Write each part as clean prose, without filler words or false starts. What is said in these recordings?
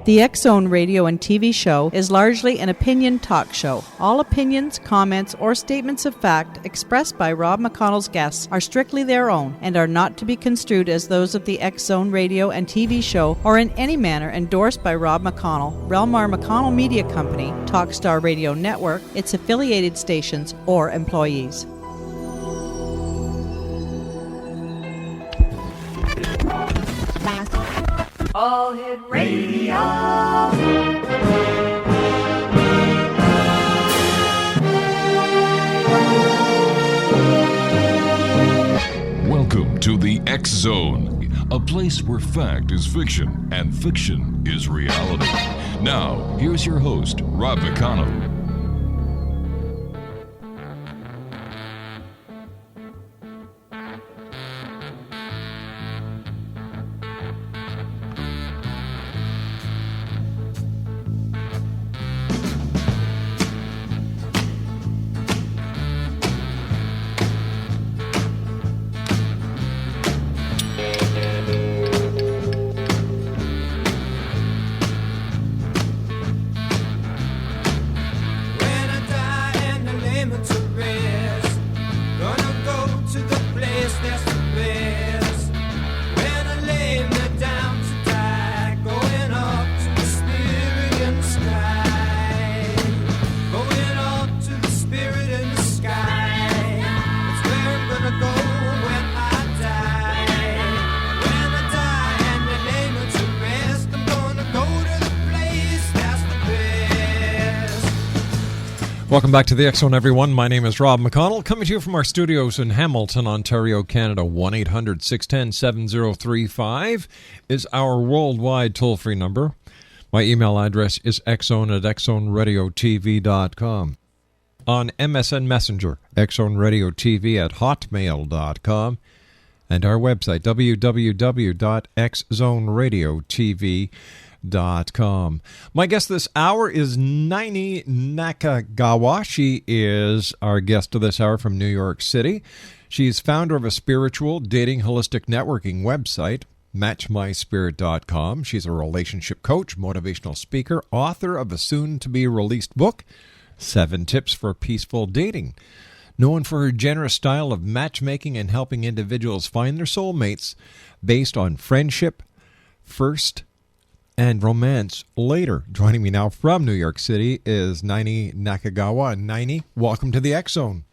The X-Zone radio and TV show is largely an opinion talk show. All opinions, comments, or statements of fact expressed by Rob McConnell's guests are strictly their own and are not to be construed as those of the X-Zone radio and TV show or in any manner endorsed by Rob McConnell, Relmar McConnell Media Company, Talkstar Radio Network, its affiliated stations, or employees. All Hit Radio. Welcome to the X Zone, a place where fact is fiction and fiction is reality. Now, here's your host, Rob McConnell. Welcome back to the X Zone, everyone. My name is Rob McConnell, coming to you from our studios in Hamilton, Ontario, Canada. 1-800-610-7035 is our worldwide toll-free number. My email address is xzone@xzoneradiotv.com. On MSN Messenger, xzoneradiotv@hotmail.com. And our website, www.xzoneradiotv.com. My guest this hour is Naini Nakagawa. She is our guest of this hour from New York City. She's founder of a spiritual dating holistic networking website, matchmyspirit.com. She's a relationship coach, motivational speaker, author of a soon-to-be-released book, 7 Tips for Peaceful Dating. Known for her generous style of matchmaking and helping individuals find their soulmates based on friendship first and romance later. Joining me now from New York City is Naini Nakagawa. And Naini, welcome to the X Zone.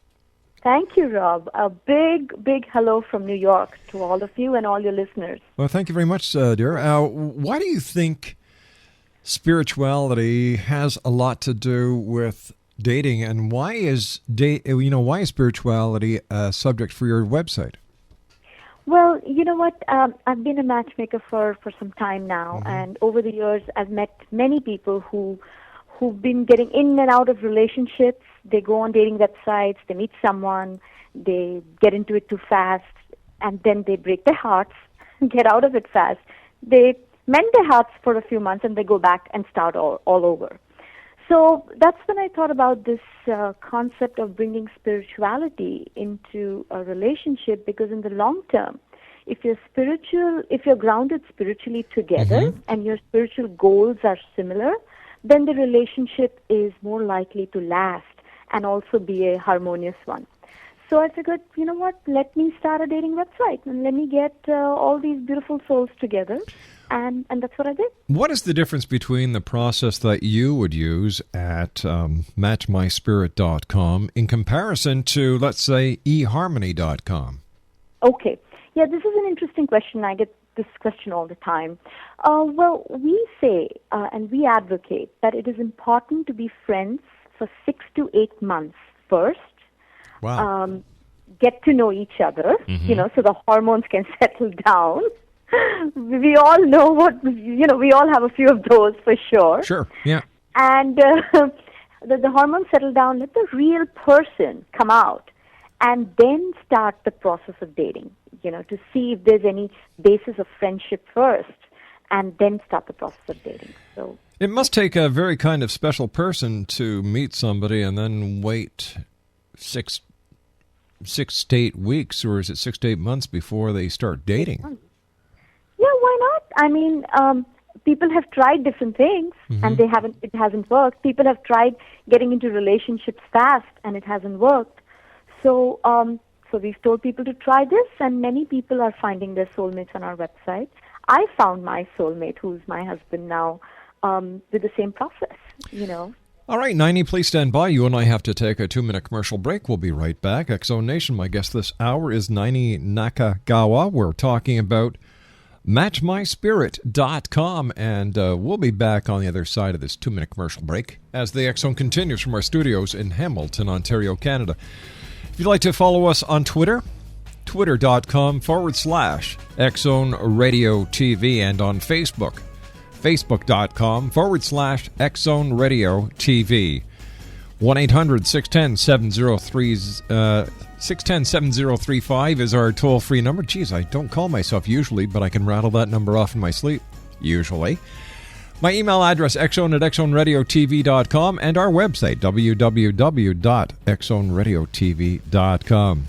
Thank you, Rob. A big hello from New York to all of you and all your listeners. Well, thank you very much, dear. Why do you think spirituality has a lot to do with dating, and why is spirituality a subject for your website? Well, you know what? I've been a matchmaker for some time now, and over the years, I've met many people who've been getting in and out of relationships. They go on dating websites, they meet someone, they get into it too fast, and then they break their hearts, get out of it fast. They mend their hearts for a few months, and they go back and start all over. So that's when I thought about this concept of bringing spirituality into a relationship, because in the long term, if you're grounded spiritually together and your spiritual goals are similar, then the relationship is more likely to last and also be a harmonious one. So I figured, you know what, let me start a dating website and let me get all these beautiful souls together. And that's what I did. What is the difference between the process that you would use at matchmyspirit.com in comparison to, let's say, eharmony.com? Okay. Yeah, this is an interesting question. I get this question all the time. Well, we say and we advocate that it is important to be friends for 6 to 8 months first. Wow. Get to know each other, so the hormones can settle down. We all know we all have a few of those for sure. Sure, yeah. And the hormones settle down, let the real person come out, and then start the process of dating, to see if there's any basis of friendship first, and then start the process of dating. So it must take a very kind of special person to meet somebody and then wait 6 to 8 weeks, or is it 6 to 8 months before they start dating? Yeah, why not? I mean, people have tried different things and it hasn't worked. People have tried getting into relationships fast and it hasn't worked. So we've told people to try this, and many people are finding their soulmates on our website. I found my soulmate, who's my husband now, with the same process, All right, Naini, please stand by. You and I have to take a 2-minute commercial break. We'll be right back. X-Zone Nation, my guest this hour is Naini Nakagawa. We're talking about MatchMySpirit.com, and we'll be back on the other side of this 2-minute commercial break as the X-Zone continues from our studios in Hamilton, Ontario, Canada. If you'd like to follow us on Twitter, twitter.com/X-Zone Radio TV, and on Facebook, facebook.com/X-Zone Radio TV. 1-800-610-7035 is our toll-free number. Geez, I don't call myself usually, but I can rattle that number off in my sleep, usually. My email address, xzone@xzoneradiotv.com, and our website, www.xzoneradiotv.com.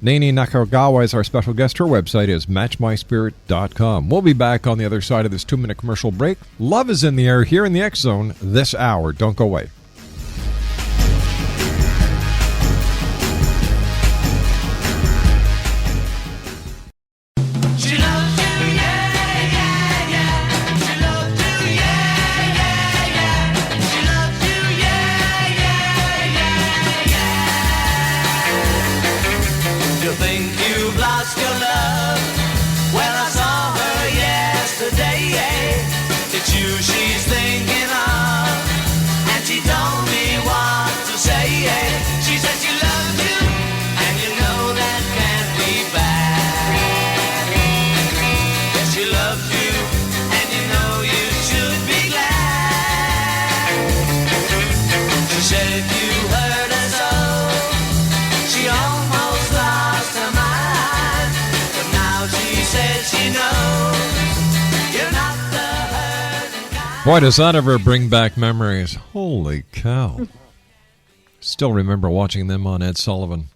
Naini Nakagawa is our special guest. Her website is matchmyspirit.com. We'll be back on the other side of this 2-minute commercial break. Love is in the air here in the X-Zone this hour. Don't go away. Boy, does that ever bring back memories. Holy cow. Still remember watching them on Ed Sullivan.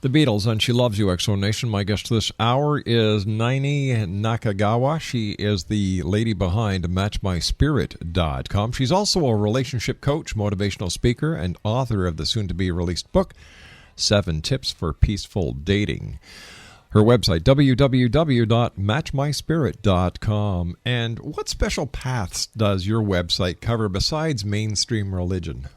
The Beatles and She Loves You, X-Zone Nation. My guest this hour is Naini Nakagawa. She is the lady behind MatchMySpirit.com. She's also a relationship coach, motivational speaker, and author of the soon-to-be-released book, 7 Tips for Peaceful Dating. Her website, www.matchmyspirit.com. And what special paths does your website cover besides mainstream religion?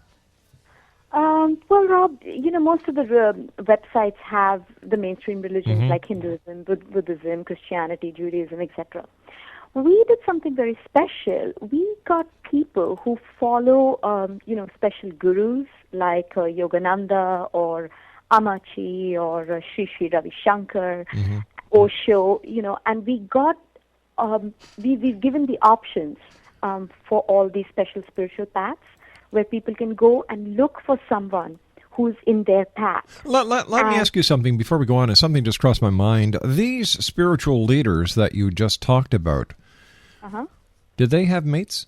Well, Rob, most of the websites have the mainstream religions like Hinduism, Buddhism, Christianity, Judaism, etc. We did something very special. We got people who follow, special gurus like Yogananda or Amachi or Sri Sri Ravi Shankar, Osho, and we got, we've given the options for all these special spiritual paths where people can go and look for someone who's in their path. Let me ask you something before we go on, and something just crossed my mind. These spiritual leaders that you just talked about, did they have mates?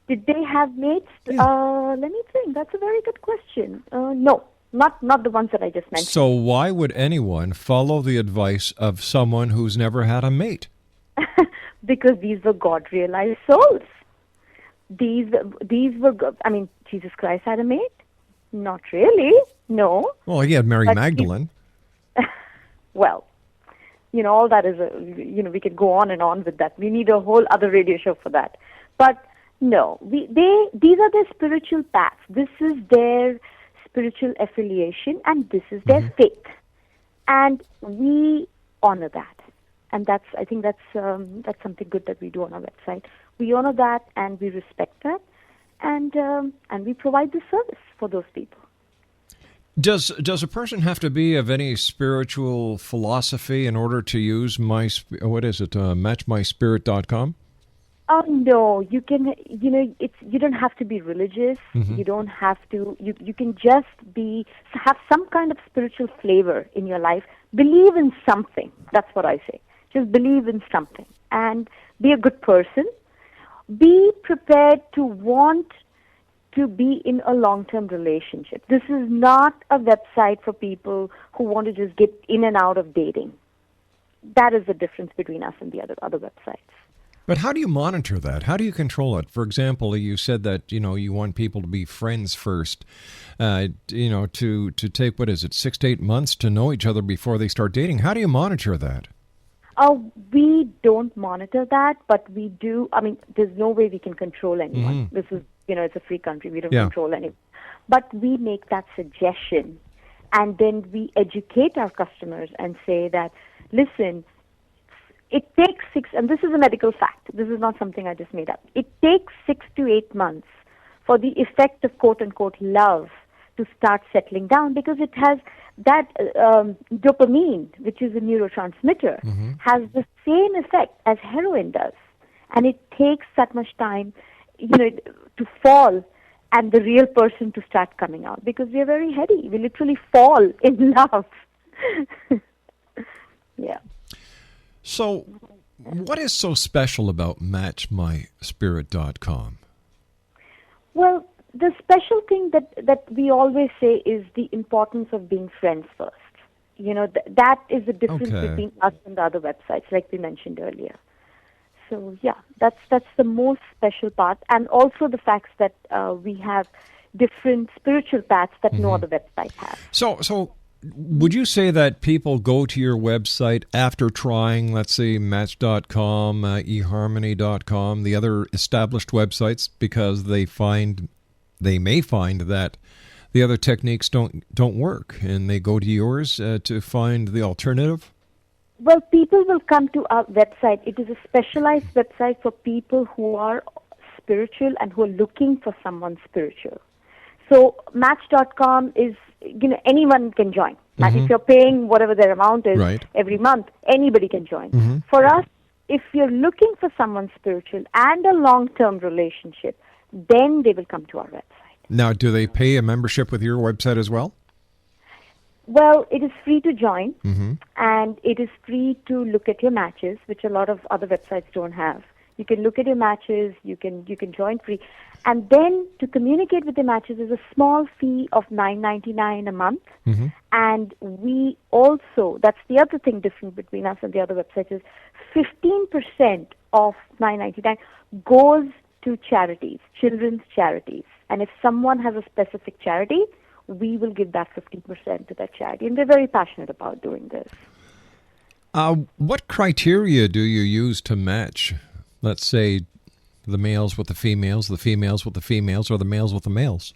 Did they have mates? Yeah. Let me think. That's a very good question. No. Not the ones that I just mentioned. So why would anyone follow the advice of someone who's never had a mate? Because these were God-realized souls. These were, Jesus Christ had a mate? Not really, no. Well, he had Mary Magdalene. Well, all that is, we could go on and on with that. We need a whole other radio show for that. But no, these are their spiritual paths. This is their spiritual affiliation, and this is their faith, and we honor that. And I think that's something good that we do on our website. We honor that, and we respect that, and we provide the service for those people. Does a person have to be of any spiritual philosophy in order to use matchmyspirit.com? No, you can. You don't have to be religious. You don't have to. You can just have some kind of spiritual flavor in your life. Believe in something. That's what I say. Just believe in something and be a good person. Be prepared to want to be in a long-term relationship. This is not a website for people who want to just get in and out of dating. That is the difference between us and the other websites. But how do you monitor that? How do you control it? For example, you said that, you want people to be friends first, to take, 6 to 8 months to know each other before they start dating. How do you monitor that? We don't monitor that, but we do. I mean, there's no way we can control anyone. This is, it's a free country. We don't control anyone. But we make that suggestion, and then we educate our customers and say that, listen, it takes and this is a medical fact. This is not something I just made up. It takes 6 to 8 months for the effect of quote-unquote love to start settling down, because it has that dopamine, which is a neurotransmitter, has the same effect as heroin does. And it takes that much time, to fall and the real person to start coming out, because we are very heady. We literally fall in love. Yeah. So what is so special about MatchMySpirit.com? Well, the special thing that we always say is the importance of being friends first. That is the difference between us and the other websites, like we mentioned earlier. So, yeah, that's the most special part. And also the fact that we have different spiritual paths that no other website has. So would you say that people go to your website after trying, let's say, Match.com, eHarmony.com, the other established websites, because they may find that the other techniques don't work, and they go to yours to find the alternative? Well, people will come to our website. It is a specialized website for people who are spiritual and who are looking for someone spiritual. So Match.com is, anyone can join. And if you're paying whatever their amount is every month, anybody can join. For us, if you're looking for someone spiritual and a long-term relationship, then they will come to our website. Now, do they pay a membership with your website as well? Well, it is free to join, and it is free to look at your matches, which a lot of other websites don't have. You can look at your matches, you can join free. And then to communicate with the matches is a small fee of $9.99 a month. And we also, that's the other thing different between us and the other websites, is 15% of $9.99 goes to charities, children's charities. And if someone has a specific charity, we will give back 15% to that charity. And we're very passionate about doing this. What criteria do you use to match, let's say, the males with the females with the females, or the males with the males?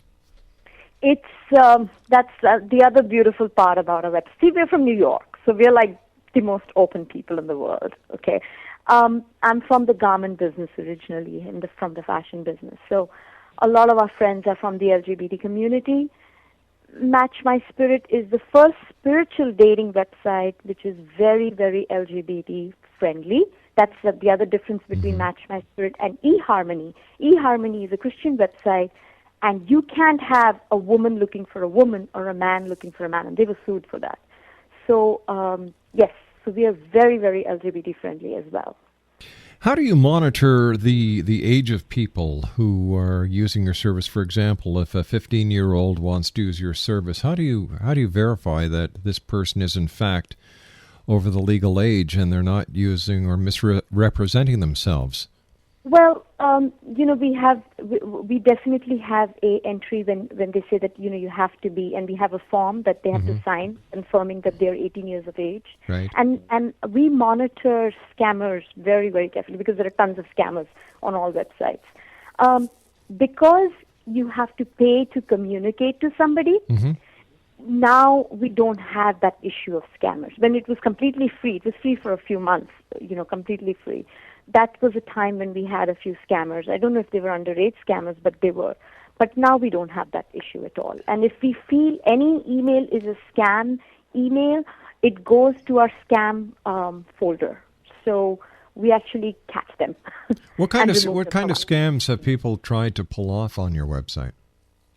It's that's the other beautiful part about our website. See, we're from New York, so we're like the most open people in the world. Okay, I'm from the garment business originally, from the fashion business. So a lot of our friends are from the LGBT community. Match My Spirit is the first spiritual dating website which is very, very LGBT friendly. That's the other difference between Match My Spirit and eHarmony. eHarmony is a Christian website, and you can't have a woman looking for a woman or a man looking for a man, and they were sued for that. So, yes, so we are very, very LGBT friendly as well. How do you monitor the age of people who are using your service? For example, if a 15-year-old wants to use your service, how do you verify that this person is in fact over the legal age and they're not using or misrepresenting themselves? Well, we definitely have a entry when they say that, you have to be, and we have a form that they have to sign confirming that they're 18 years of age. Right. And we monitor scammers very, very carefully, because there are tons of scammers on all websites. Because you have to pay to communicate to somebody, now we don't have that issue of scammers. When it was completely free, it was free for a few months, completely free. That was a time when we had a few scammers. I don't know if they were underage scammers, but they were. But now we don't have that issue at all. And if we feel any email is a scam email, it goes to our scam folder. So we actually catch them. What kind of scams have people tried to pull off on your website?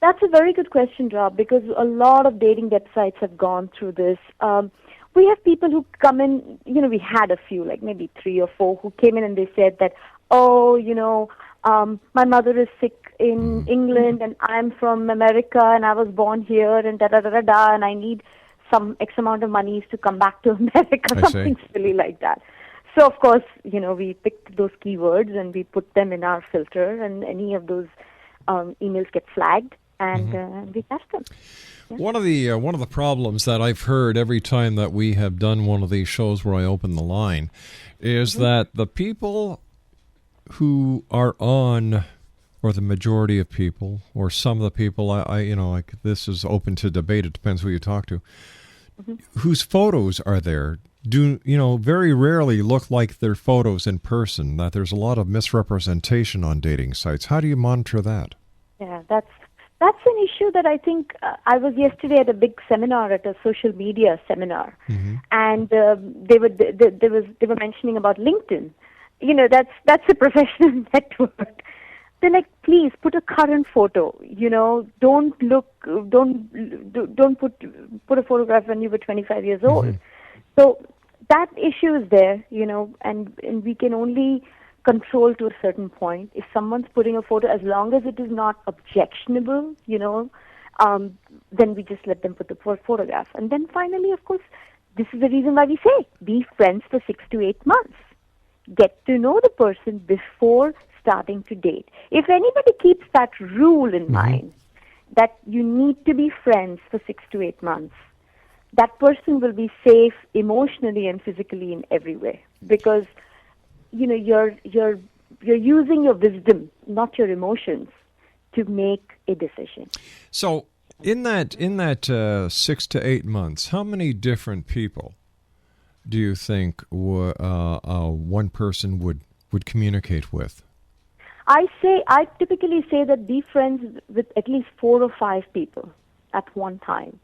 That's a very good question, Rob, because a lot of dating websites have gone through this. We have people who come in, we had a few, like maybe 3 or 4, who came in and they said that, my mother is sick in England and I'm from America and I was born here and and I need some X amount of money to come back to America, something silly like that. So, of course, we picked those keywords and we put them in our filter, and any of those emails get flagged, and we test them. Yeah. One of the problems that I've heard every time that we have done one of these shows where I open the line is that the people who are on, or the majority of people, or some of the people, this is open to debate. It depends who you talk to. Whose photos are there do very rarely look like their photos in person. That there's a lot of misrepresentation on dating sites. How do you monitor that? Yeah, that's an issue that I think I was yesterday at a big seminar, at a social media seminar, and they were mentioning about LinkedIn. That's a professional network. They're like, please put a current photo. Don't put a photograph when you were 25 years old. So that issue is there, and we can only control to a certain point. If someone's putting a photo, as long as it is not objectionable, then we just let them put the photograph. And then finally, of course, this is the reason why we say, be friends for 6 to 8 months. Get to know the person before starting to date. If anybody keeps that rule in mind, that you need to be friends for 6 to 8 months, that person will be safe emotionally and physically in every way, because you're using your wisdom, not your emotions, to make a decision. So in that 6 to 8 months, how many different people do you think one person would communicate with? I typically say that be friends with at least 4 or 5 people at one time.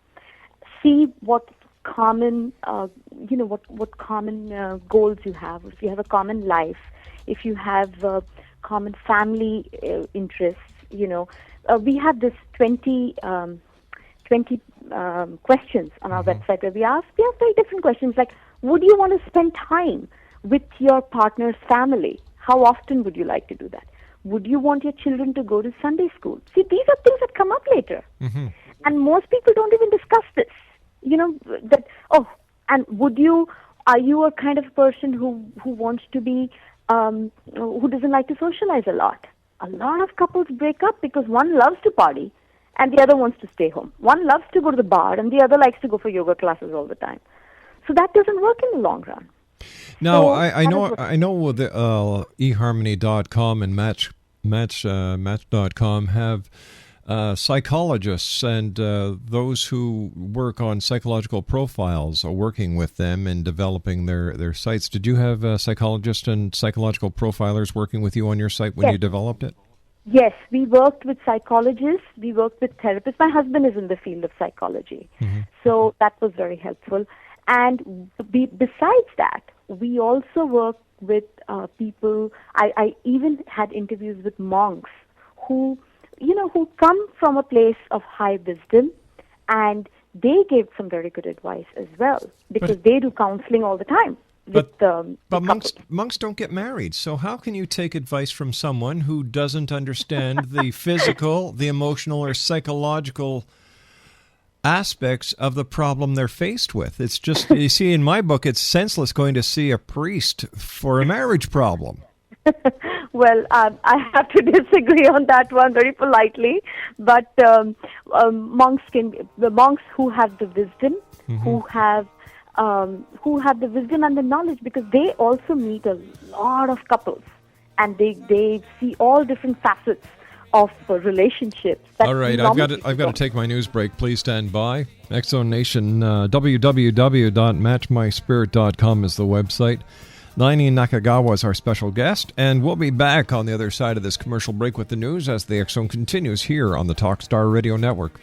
See what common, what common goals you have. If you have a common life, if you have common family interests, we have this 20 questions on our website where we have very different questions like, would you want to spend time with your partner's family? How often would you like to do that? Would you want your children to go to Sunday school? See, these are things that come up later. And most people don't even discuss this. And are you a kind of person who wants to be, who doesn't like to socialize a lot? A lot of couples break up because one loves to party and the other wants to stay home. One loves to go to the bar and the other likes to go for yoga classes all the time. So that doesn't work in the long run. Now, so I know the eHarmony.com and Match.com have psychologists and those who work on psychological profiles are working with them and developing their sites. Did you have psychologists and psychological profilers working with you on your site when you developed it? Yes, we worked with psychologists, we worked with therapists. My husband is in the field of psychology, so that was very helpful. And besides that, we also work with people. I even had interviews with monks who come from a place of high wisdom, and they gave some very good advice as well, because they do counseling all the time. But monks don't get married, so how can you take advice from someone who doesn't understand the physical, the emotional, or psychological aspects of the problem they're faced with? It's just, you see, in my book, it's senseless going to see a priest for a marriage problem. Well, I have to disagree on that one very politely, but monks who have the wisdom, who have the wisdom and the knowledge, because they also meet a lot of couples, and they see all different facets of relationships. All right, I've got to take my news break. Please stand by. X-Zone Nation, www.matchmyspirit.com is the website. Naini Nakagawa is our special guest, and we'll be back on the other side of this commercial break with the news as the X-Zone continues here on the Talkstar Radio Network.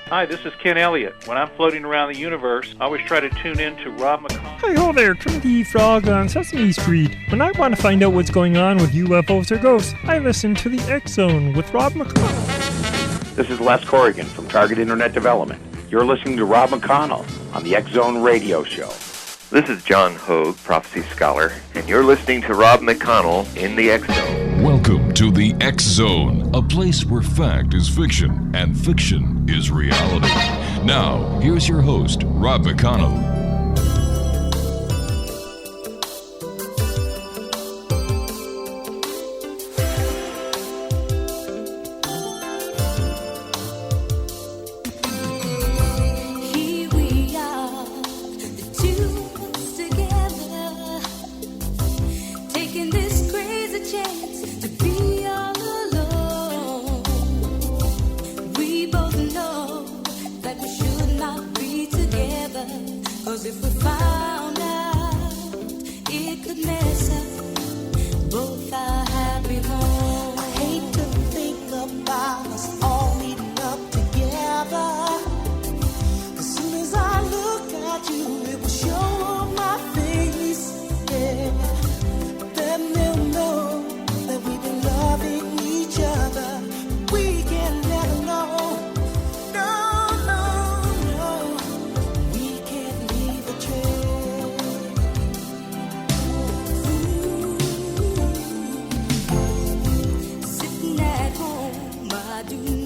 Hi, this is Ken Elliott. When I'm floating around the universe, I always try to tune in to Rob McConnell. Hi ho there, Trinity Frog on Sesame Street. When I want to find out what's going on with UFOs or ghosts, I listen to the X-Zone with Rob McConnell. This is Les Corrigan from Target Internet Development. You're listening to Rob McConnell on the X-Zone Radio Show. This is John Hogue, prophecy scholar, and you're listening to Rob McConnell in the X-Zone. Welcome to to the X Zone, a place where fact is fiction and fiction is reality. Now, here's your host, Rob McConnell.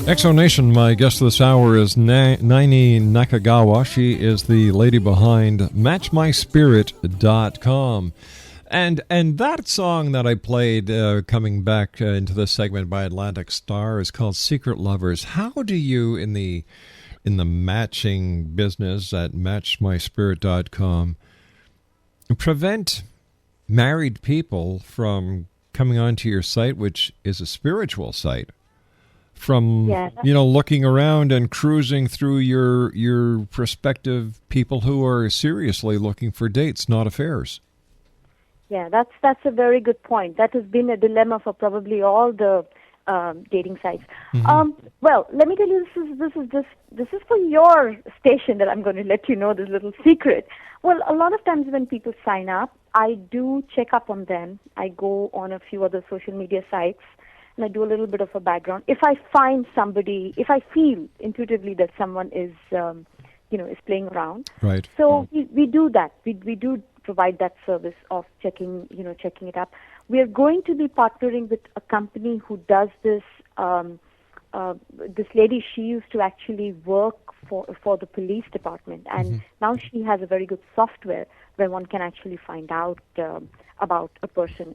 Exonation, my guest this hour is Naini Nakagawa. She is the lady behind MatchMySpirit.com. And that song that I played coming back into this segment by Atlantic Star is called Secret Lovers. How do you, in the matching business at MatchMySpirit.com, prevent married people from coming onto your site, which is a spiritual site, from looking around and cruising through your prospective people who are seriously looking for dates, not affairs? Yeah, that's a very good point. That has been a dilemma for probably all the dating sites. Mm-hmm. Well, let me tell you, this is for your station that I'm going to let you know this little secret. Well, a lot of times when people sign up, I do check up on them. I go on a few other social media sites, and I do a little bit of a background. If I find somebody, if I feel intuitively that someone is, is playing around, right? So we do that. We do provide that service of checking it up. We are going to be partnering with a company who does this. This lady, she used to actually work for the police department, and now she has a very good software where one can actually find out about a person,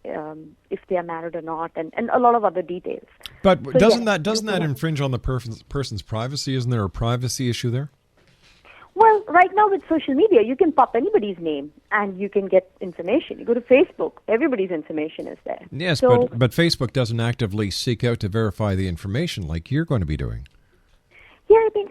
if they are married or not, and a lot of other details. But so, doesn't that infringe on the person's privacy? Isn't there a privacy issue there? Well, right now with social media, you can pop anybody's name and you can get information. You go to Facebook, everybody's information is there. Yes, so, but Facebook doesn't actively seek out to verify the information like you're going to be doing. Yeah, I mean,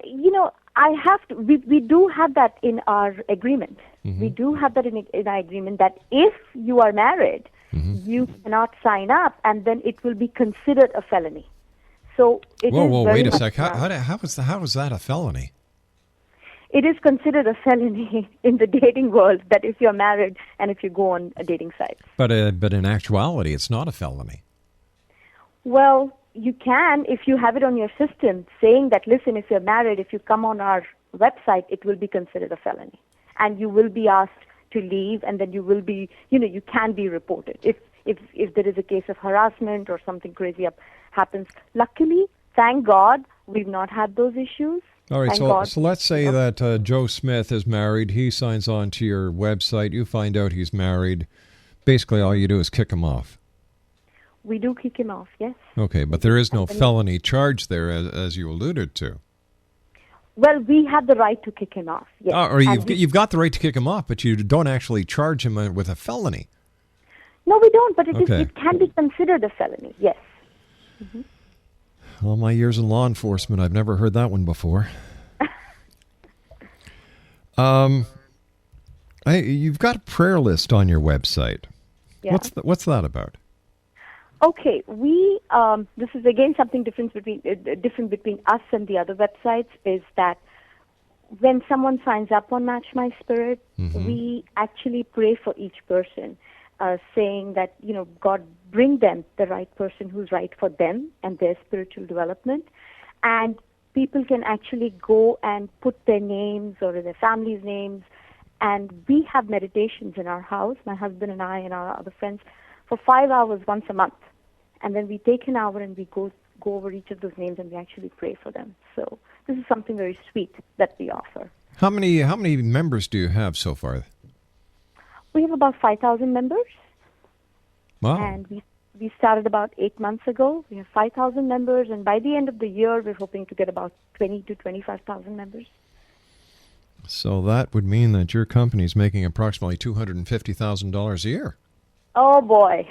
I have to. We do have that in our agreement. Mm-hmm. We do have that in our agreement that if you are married, you cannot sign up, and then it will be considered a felony. So it whoa, wait a sec. How is that a felony? It is considered a felony in the dating world that if you're married and if you go on a dating site. But in actuality, it's not a felony. Well, you can if you have it on your system saying that, listen, if you're married, if you come on our website, it will be considered a felony. And you will be asked to leave, and then you will be, you can be reported if there is a case of harassment or something crazy happens. Luckily, thank God, we've not had those issues. All right, so let's say that Joe Smith is married. He signs on to your website. You find out he's married. Basically, all you do is kick him off. We do kick him off, yes. Okay, but there is no felony charge there, as you alluded to. Well, we have the right to kick him off, yes. Or you've got the right to kick him off, but you don't actually charge him with a felony. No, we don't, but it can be considered a felony, yes. Mm-hmm. All my years in law enforcement, I've never heard that one before. You've got a prayer list on your website. Yeah. What's that about? Okay, we this is again something different between us and the other websites is that when someone signs up on Match My Spirit, we actually pray for each person, saying that God bring them the right person who's right for them and their spiritual development, and people can actually go and put their names or their family's names, and we have meditations in our house, my husband and I and our other friends, for 5 hours once a month. And then we take an hour and we go over each of those names and we actually pray for them. So this is something very sweet that we offer. How many members do you have so far? We have about 5,000 members. Wow. And we started about 8 months ago. We have 5,000 members, and by the end of the year, we're hoping to get about 20 to 25,000 members. So that would mean that your company is making approximately $250,000 a year. Oh, boy.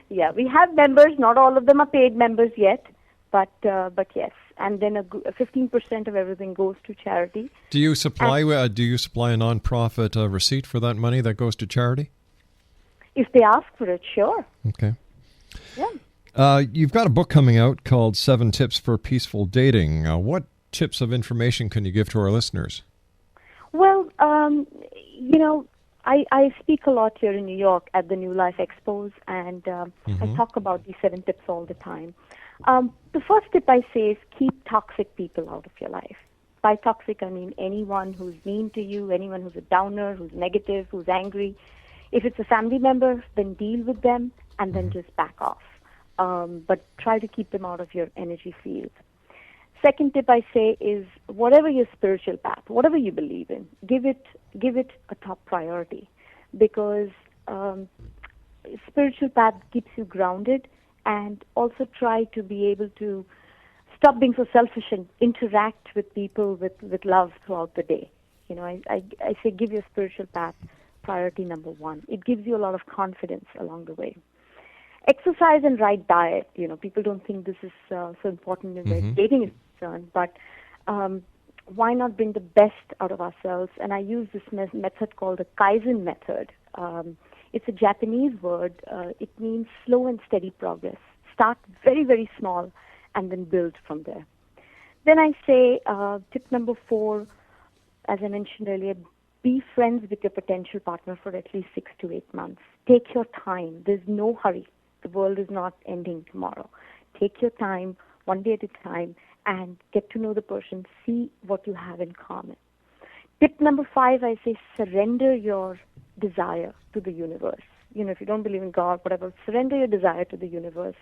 Yeah, we have members. Not all of them are paid members yet, but yes. And then 15% of everything goes to charity. Do you supply a nonprofit receipt for that money that goes to charity? If they ask for it, sure. Okay. Yeah. You've got a book coming out called 7 Tips for Peaceful Dating. What tips of information can you give to our listeners? Well, I speak a lot here in New York at the New Life Expos, and I talk about these 7 tips all the time. The first tip I say is keep toxic people out of your life. By toxic, I mean anyone who's mean to you, anyone who's a downer, who's negative, who's angry. If it's a family member, then deal with them and then just back off. But try to keep them out of your energy field. Second tip I say is whatever your spiritual path, whatever you believe in, give it a top priority, because spiritual path keeps you grounded, and also try to be able to stop being so selfish and interact with people with love throughout the day. I say give your spiritual path priority number 1. It gives you a lot of confidence along the way. Exercise and right diet. People don't think this is so important in where dating is concerned, but why not bring the best out of ourselves? And I use this method called the Kaizen method. It's a Japanese word. It means slow and steady progress. Start very, very small and then build from there. Then I say tip number 4, as I mentioned earlier, be friends with your potential partner for at least 6 to 8 months. Take your time. There's no hurry. The world is not ending tomorrow. Take your time, one day at a time, and get to know the person. See what you have in common. Tip number 5, I say surrender your desire to the universe. If you don't believe in God, whatever, surrender your desire to the universe.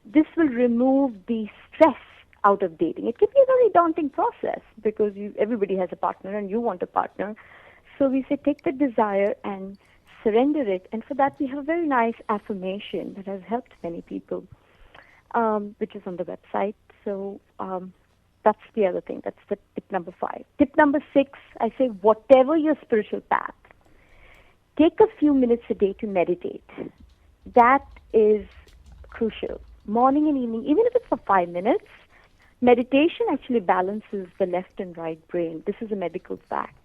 This will remove the stress out of dating. It can be a very daunting process because everybody has a partner and you want a partner. So we say take the desire and surrender it. And for that, we have a very nice affirmation that has helped many people, which is on the website. So that's the other thing. That's the tip number 5. Tip number 6, I say whatever your spiritual path, take a few minutes a day to meditate. That is crucial. Morning and evening, even if it's for 5 minutes, meditation actually balances the left and right brain. This is a medical fact.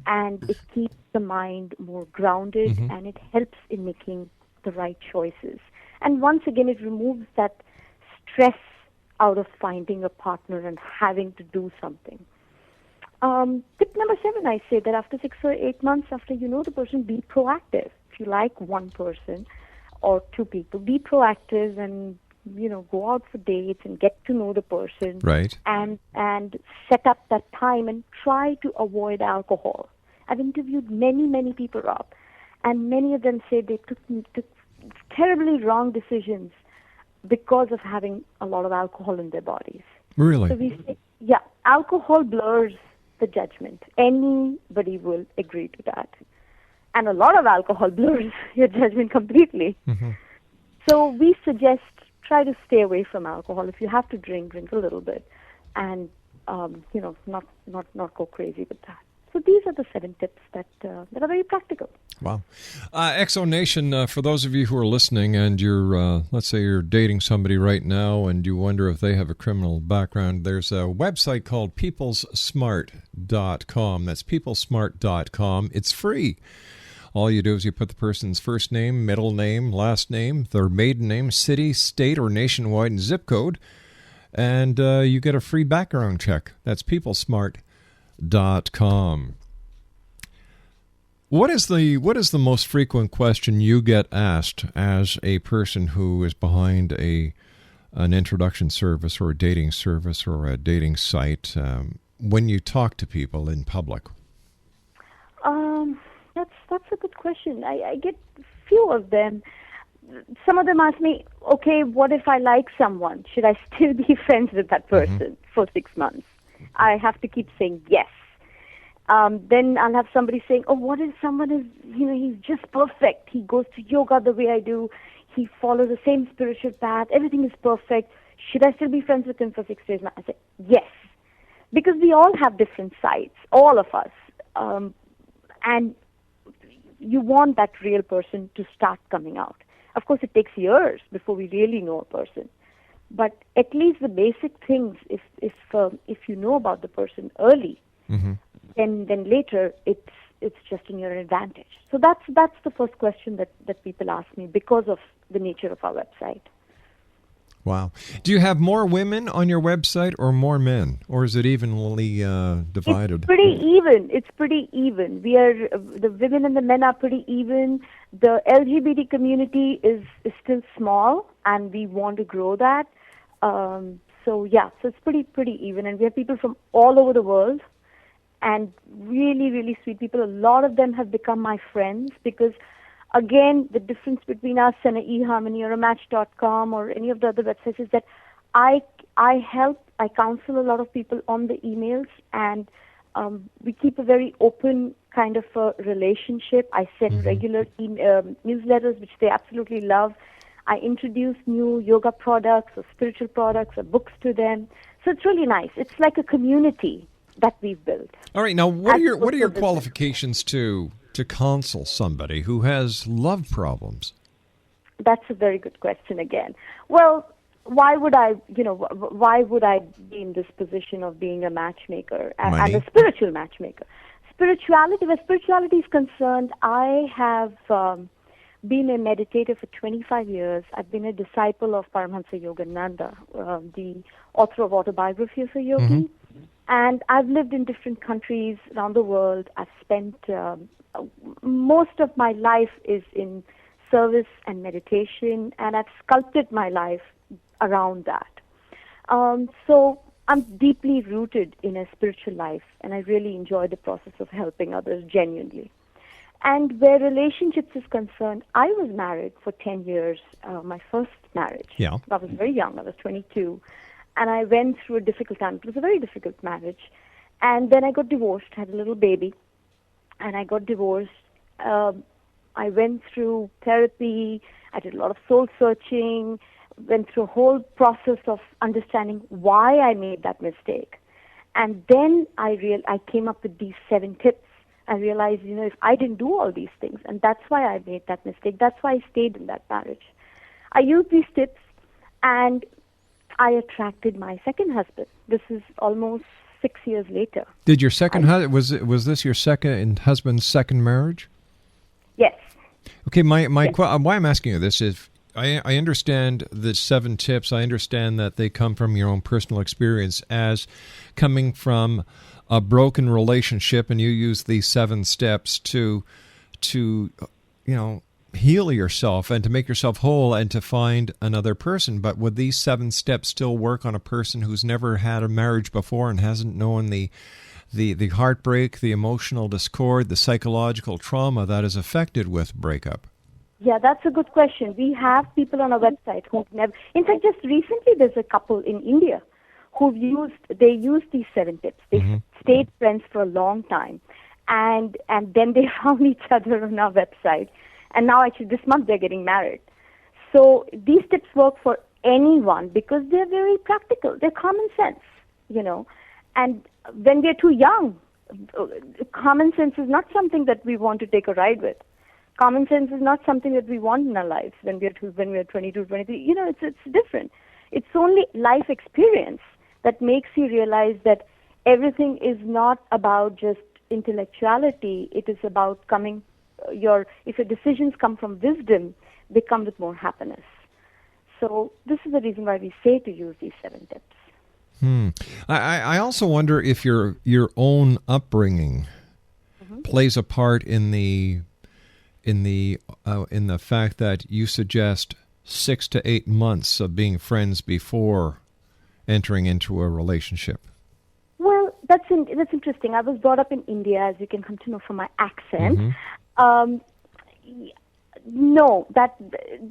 And it keeps the mind more grounded, and it helps in making the right choices. And once again, it removes that stress out of finding a partner and having to do something. Tip number 7, I say that after 6 or 8 months, after you know the person, be proactive. If you like one person or 2 people, be proactive and go out for dates and get to know the person. Right. And set up that time and try to avoid alcohol. I've interviewed many people, Rob, and many of them say they took terribly wrong decisions because of having a lot of alcohol in their bodies. Really? So we say, yeah, alcohol blurs the judgment. Anybody will agree to that. And a lot of alcohol blurs your judgment completely. So we suggest try to stay away from alcohol. If you have to drink a little bit, and not go crazy with that. So these are the 7 tips that are very practical. Wow. Exo Nation, for those of you who are listening and you're, let's say you're dating somebody right now and you wonder if they have a criminal background, there's a website called peoplesmart.com. That's peoplesmart.com. It's free. All you do is you put the person's first name, middle name, last name, their maiden name, city, state, or nationwide and zip code, and you get a free background check. That's peoplesmart.com. What is the most frequent question you get asked as a person who is behind an introduction service or a dating service or a dating site when you talk to people in public? That's a good question. I get few of them. some of them ask me, okay, what if I like someone? Should I still be friends with that person for 6 months? I have to keep saying yes. Then I'll have somebody saying, oh, what if someone is, he's just perfect. He goes to yoga the way I do. He follows the same spiritual path. Everything is perfect. Should I still be friends with him for 6 days? I say, yes. Because we all have different sides, all of us. And you want that real person to start coming out. Of course, it takes years before we really know a person. But at least the basic things, if you know about the person early, then later it's just in your advantage. So that's the first question that people ask me because of the nature of our website. Wow. Do you have more women on your website or more men? Or is it evenly divided? It's pretty even. The women and the men are pretty even. The LGBT community is still small, and we want to grow that. So it's pretty even. And we have people from all over the world, and really, really sweet people. A lot of them have become my friends because, again, the difference between us and eHarmony or a Match.com or any of the other websites is that I counsel a lot of people on the emails, and we keep a very open kind of a relationship. I send regular newsletters, which they absolutely love. I introduce new yoga products or spiritual products or books to them. So it's really nice. It's like a community that we've built. All right. Now, what are your qualifications to counsel somebody who has love problems? That's a very good question again. Well, why would I be in this position of being a matchmaker and a spiritual matchmaker? Where spirituality is concerned, I have been a meditator for 25 years. I've been a disciple of Paramahansa Yogananda, the author of Autobiography of a Yogi. And I've lived in different countries around the world. I've spent most of my life is in service and meditation, and I've sculpted my life around that. So I'm deeply rooted in a spiritual life, and I really enjoy the process of helping others genuinely. And where relationships is concerned, I was married for 10 years, my first marriage. Yeah. I was very young. I was 22. And I went through a difficult time. It was a very difficult marriage. And then I got divorced, had a little baby, and I got divorced. I went through therapy. I did a lot of soul searching, went through a whole process of understanding why I made that mistake. And then I came up with these 7 tips. I realized, if I didn't do all these things, and that's why I made that mistake. That's why I stayed in that marriage. I used these tips, and I attracted my second husband. This is almost 6 years later. Did your second was this your second husband's second marriage? Yes. Okay, why I'm asking you this is I understand the 7 tips. I understand that they come from your own personal experience as coming from a broken relationship, and you use these 7 steps to heal yourself and to make yourself whole and to find another person. But would these 7 steps still work on a person who's never had a marriage before and hasn't known the heartbreak, the emotional discord, the psychological trauma that is affected with breakup? Yeah, that's a good question. We have people on our website who've never... In fact, just recently there's a couple in India who've used these 7 tips. They stayed friends for a long time, and then they found each other on our website. And now, actually, this month they're getting married. So these tips work for anyone because they're very practical. They're common sense, And when we're too young, common sense is not something that we want to take a ride with. Common sense is not something that we want in our lives when we're 22, 23. It's different. It's only life experience that makes you realize that everything is not about just intellectuality. It is about if your decisions come from wisdom, they come with more happiness. So this is the reason why we say to use these 7 tips. I also wonder if your own upbringing plays a part in the fact that you suggest 6 to 8 months of being friends before entering into a relationship. Well, that's interesting. I was brought up in India, as you can come to know from my accent. No,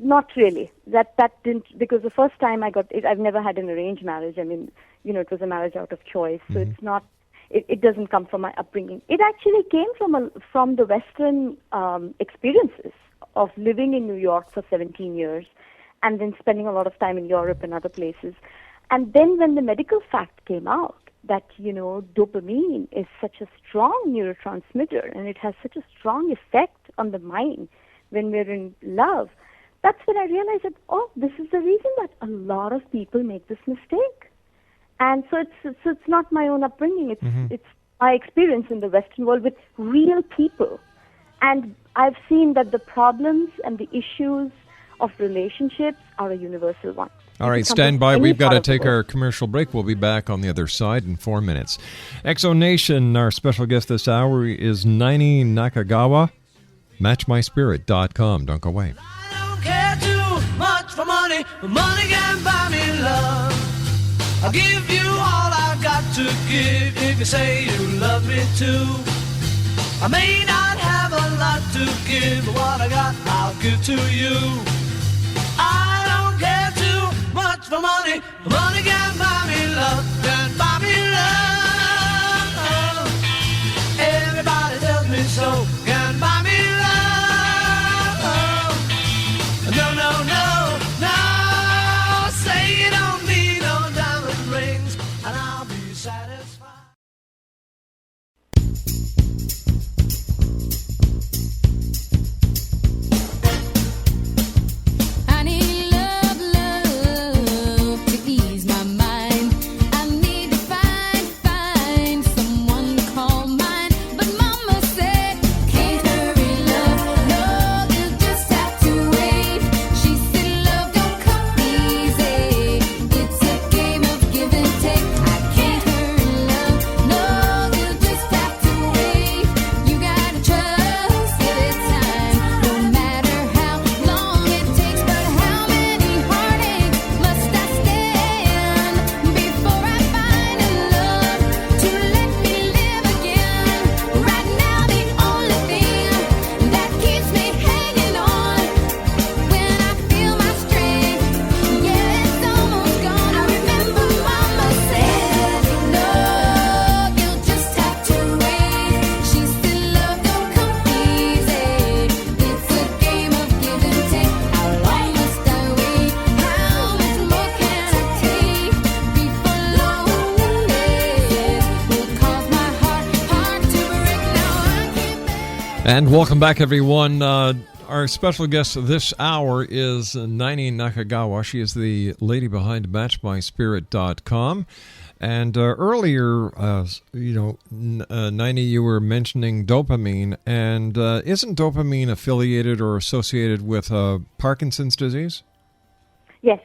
not really. That didn't, because the first time I got it, I've never had an arranged marriage. I mean, it was a marriage out of choice. So it's not, it doesn't come from my upbringing. It actually came from the Western experiences of living in New York for 17 years and then spending a lot of time in Europe and other places. And then when the medical fact came out that, dopamine is such a strong neurotransmitter and it has such a strong effect on the mind when we're in love, that's when I realized that, this is the reason that a lot of people make this mistake. And so it's not my own upbringing. It's my experience in the Western world with real people. And I've seen that the problems and the issues of relationships are a universal one. All right, stand by. We've got to take our commercial break. We'll be back on the other side in 4 minutes. Exo Nation, our special guest this hour is Naini Nakagawa. MatchMySpirit.com. Don't go away. I don't care too much for money, but money can buy me love. I'll give you all I've got to give if you say you love me too. I may not have a lot to give, but what I got, I'll give to you. I don't care too much for money, but money can buy me love, can buy me love. Everybody tells me so, can buy me love. No, no, no, no, say you don't need no diamond rings, and I'll be satisfied. I need love, love to ease my mind. I need to find someone to call mine. But Mama said, can't hurry, love. No, you just have to wait. She said, love don't come easy. It's a game of give and take. I can't hurry, love. No, you just have to wait. You gotta trust, give it time. No matter how long it takes, but how many heartaches must I stand before I find a love to let me live again? Right now, the only thing that keeps me hanging on when I feel my strength, yeah, it's almost gone. I remember Mama said, no, you'll just have to wait. She said, love don't come easy. It's a game of give and take. How long must I wait? How much more can I take before loneliness will cause my heart to break? Now I can't bear. And welcome back, everyone. Our special guest this hour is Naini Nakagawa. She is the lady behind MatchMySpirit.com. And earlier, Naini, you were mentioning dopamine. And isn't dopamine affiliated or associated with Parkinson's disease? Yes.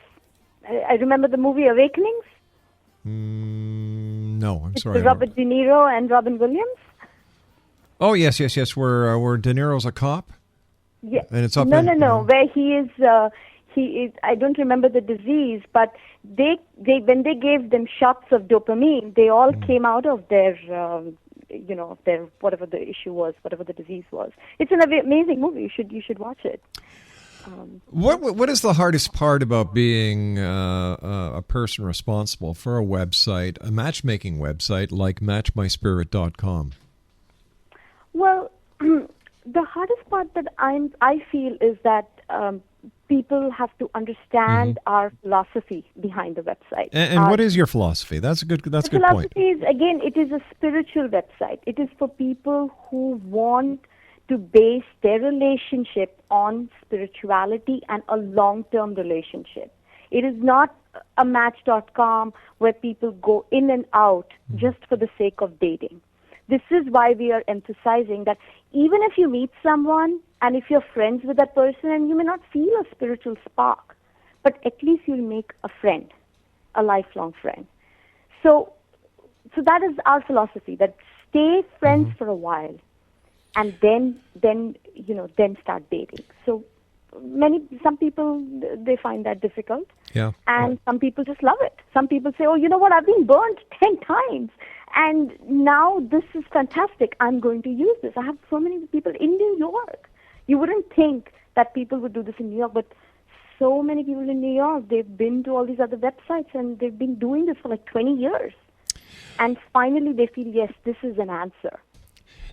I remember the movie Awakenings. No, I'm It's sorry. with Robert De Niro and Robin Williams. Oh, yes. Where De Niro's a cop? Yeah. And it's up no, in- where he is, I don't remember the disease, but they when they gave them shots of dopamine, they all came out of their, their, whatever the issue was, whatever the disease was. It's an amazing movie. You should watch it. What is the hardest part about being a person responsible for a website, a matchmaking website like MatchMySpirit.com? Well, the hardest part that I feel is that people have to understand our philosophy behind the website. And what is your philosophy? That's a good point. Philosophy is, again, it is a spiritual website. It is for people who want to base their relationship on spirituality and a long-term relationship. It is not a Match.com where people go in and out just for the sake of dating. This is why we are emphasizing that even if you meet someone and if you're friends with that person and you may not feel a spiritual spark, but at least you'll make a friend, a lifelong friend. So that is our philosophy, that stay friends for a while and then start dating. So some people, they find that difficult. Yeah. And some people just love it. Some people say, oh, you know what, I've been burnt 10 times. And now this is fantastic. I'm going to use this. I have so many people in New York. You wouldn't think that people would do this in New York, but so many people in New York, they've been to all these other websites and they've been doing this for like 20 years. And finally they feel, yes, this is an answer.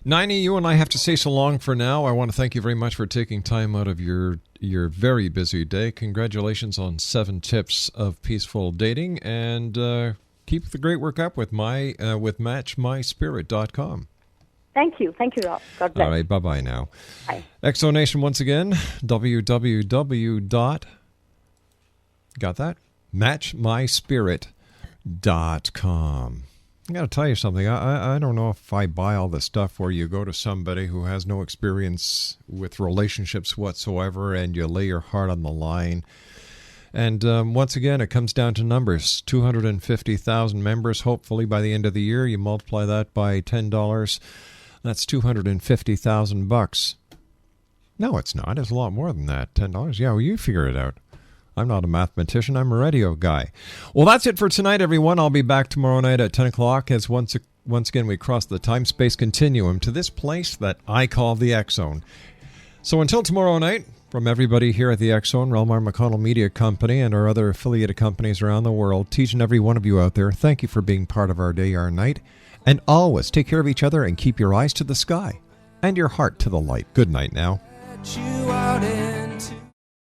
Naini, you and I have to say so long for now. I want to thank you very much for taking time out of your very busy day. Congratulations on 7 tips of peaceful dating, and keep the great work up with matchmyspirit.com. Thank you, Rob. God bless. All right, bye-bye now. Bye. Exo Nation, once again, got that? matchmyspirit.com. I got to tell you something. I don't know if I buy all the stuff where you go to somebody who has no experience with relationships whatsoever and you lay your heart on the line. And once again, it comes down to numbers. 250,000 members, hopefully by the end of the year. You multiply that by $10. That's $250,000. No, it's not. It's a lot more than that. $10. Yeah, well, you figure it out. I'm not a mathematician. I'm a radio guy. Well, that's it for tonight, everyone. I'll be back tomorrow night at 10 o'clock as once again we cross the time-space continuum to this place that I call the X Zone. So until tomorrow night, from everybody here at the X Zone, Relmar McConnell Media Company, and our other affiliated companies around the world, each and every one of you out there, thank you for being part of our day, our night. And always take care of each other and keep your eyes to the sky and your heart to the light. Good night now. You out in